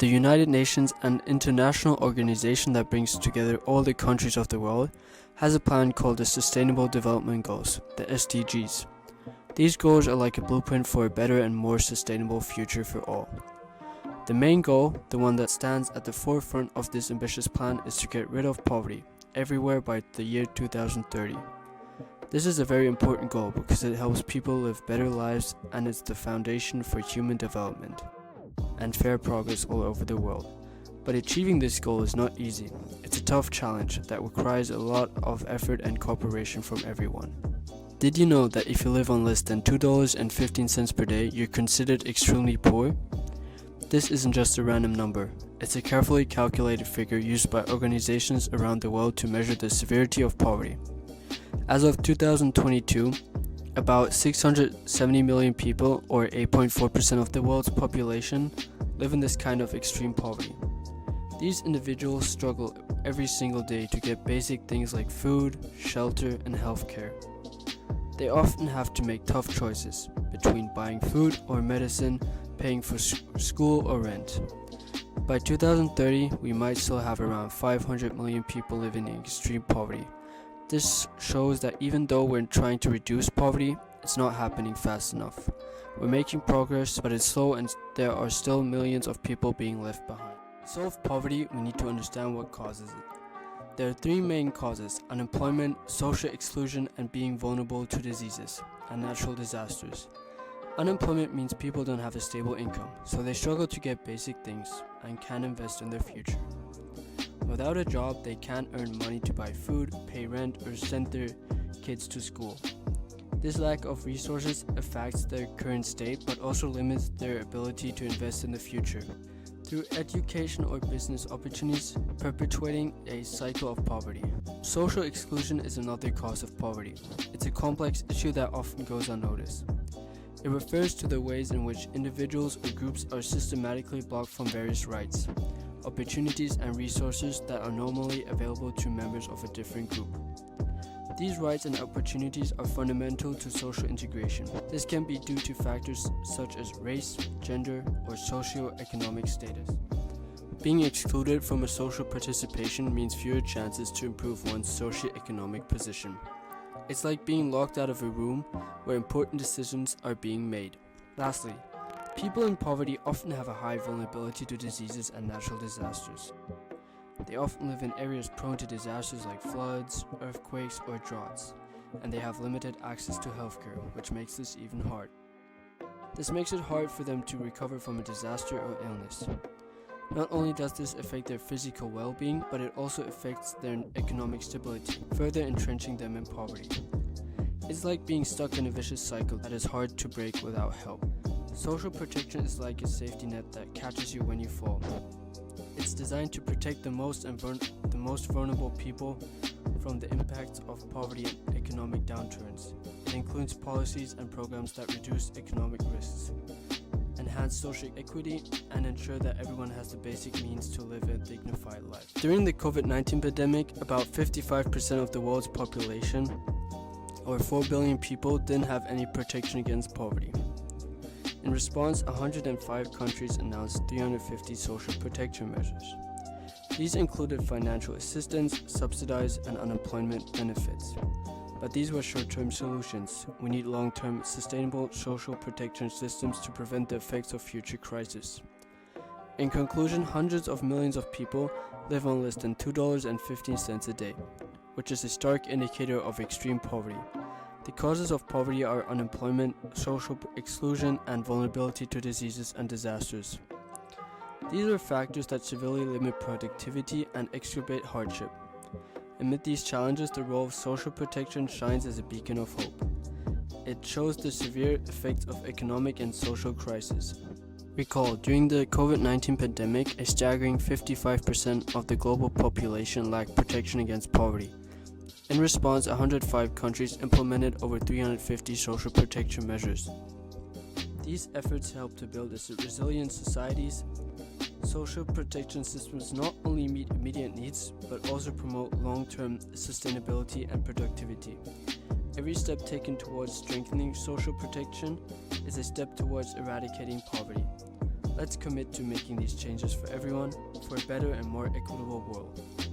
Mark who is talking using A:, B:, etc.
A: The United Nations, an international organization that brings together all the countries of the world, has a plan called the Sustainable Development Goals, the SDGs. These goals are like a blueprint for a better and more sustainable future for all. The main goal, the one that stands at the forefront of this ambitious plan, is to get rid of poverty everywhere by the year 2030. This is a very important goal because it helps people live better lives and it's the foundation for human development and fair progress all over the world. But achieving this goal is not easy. It's a tough challenge that requires a lot of effort and cooperation from everyone. Did you know that if you live on less than $2.15 per day, you're considered extremely poor? This isn't just a random number. It's a carefully calculated figure used by organizations around the world to measure the severity of poverty. As of 2022, about 670 million people, or 8.4% of the world's population, live in this kind of extreme poverty. These individuals struggle every single day to get basic things like food, shelter, and healthcare. They often have to make tough choices between buying food or medicine, paying for school or rent. By 2030, we might still have around 500 million people living in extreme poverty. This shows that even though we're trying to reduce poverty, it's not happening fast enough. We're making progress, but it's slow and there are still millions of people being left behind. To solve poverty, we need to understand what causes it. There are three main causes: unemployment, social exclusion, and being vulnerable to diseases and natural disasters. Unemployment means people don't have a stable income, so they struggle to get basic things and can't invest in their future. Without a job, they can't earn money to buy food, pay rent, or send their kids to school. This lack of resources affects their current state but also limits their ability to invest in the future. Through education or business opportunities, perpetuating a cycle of poverty. Social exclusion is another cause of poverty. It's a complex issue that often goes unnoticed. It refers to the ways in which individuals or groups are systematically blocked from various rights, opportunities, and resources that are normally available to members of a different group. These rights and opportunities are fundamental to social integration. This can be due to factors such as race, gender, or socio-economic status. Being excluded from a social participation means fewer chances to improve one's socio-economic position. It's like being locked out of a room where important decisions are being made. Lastly, people in poverty often have a high vulnerability to diseases and natural disasters. They often live in areas prone to disasters like floods, earthquakes, or droughts, and they have limited access to healthcare, which makes this even hard. This makes it hard for them to recover from a disaster or illness. Not only does this affect their physical well-being, but it also affects their economic stability, further entrenching them in poverty. It's like being stuck in a vicious cycle that is hard to break without help. Social protection is like a safety net that catches you when you fall. It's designed to protect the most vulnerable people from the impacts of poverty and economic downturns. It includes policies and programs that reduce economic risks, enhance social equity, and ensure that everyone has the basic means to live a dignified life. During the COVID-19 pandemic, about 55% of the world's population, or 4 billion people, didn't have any protection against poverty. In response, 105 countries announced 350 social protection measures. These included financial assistance, subsidies, and unemployment benefits. But these were short-term solutions. We need long-term, sustainable social protection systems to prevent the effects of future crises. In conclusion, hundreds of millions of people live on less than $2.15 a day, which is a stark indicator of extreme poverty. The causes of poverty are unemployment, social exclusion, and vulnerability to diseases and disasters. These are factors that severely limit productivity and exacerbate hardship. Amid these challenges, the role of social protection shines as a beacon of hope. It shows the severe effects of economic and social crisis. Recall, during the COVID-19 pandemic, a staggering 55% of the global population lacked protection against poverty. In response, 105 countries implemented over 350 social protection measures. These efforts help to build resilient societies. Social protection systems not only meet immediate needs, but also promote long-term sustainability and productivity. Every step taken towards strengthening social protection is a step towards eradicating poverty. Let's commit to making these changes for everyone, for a better and more equitable world.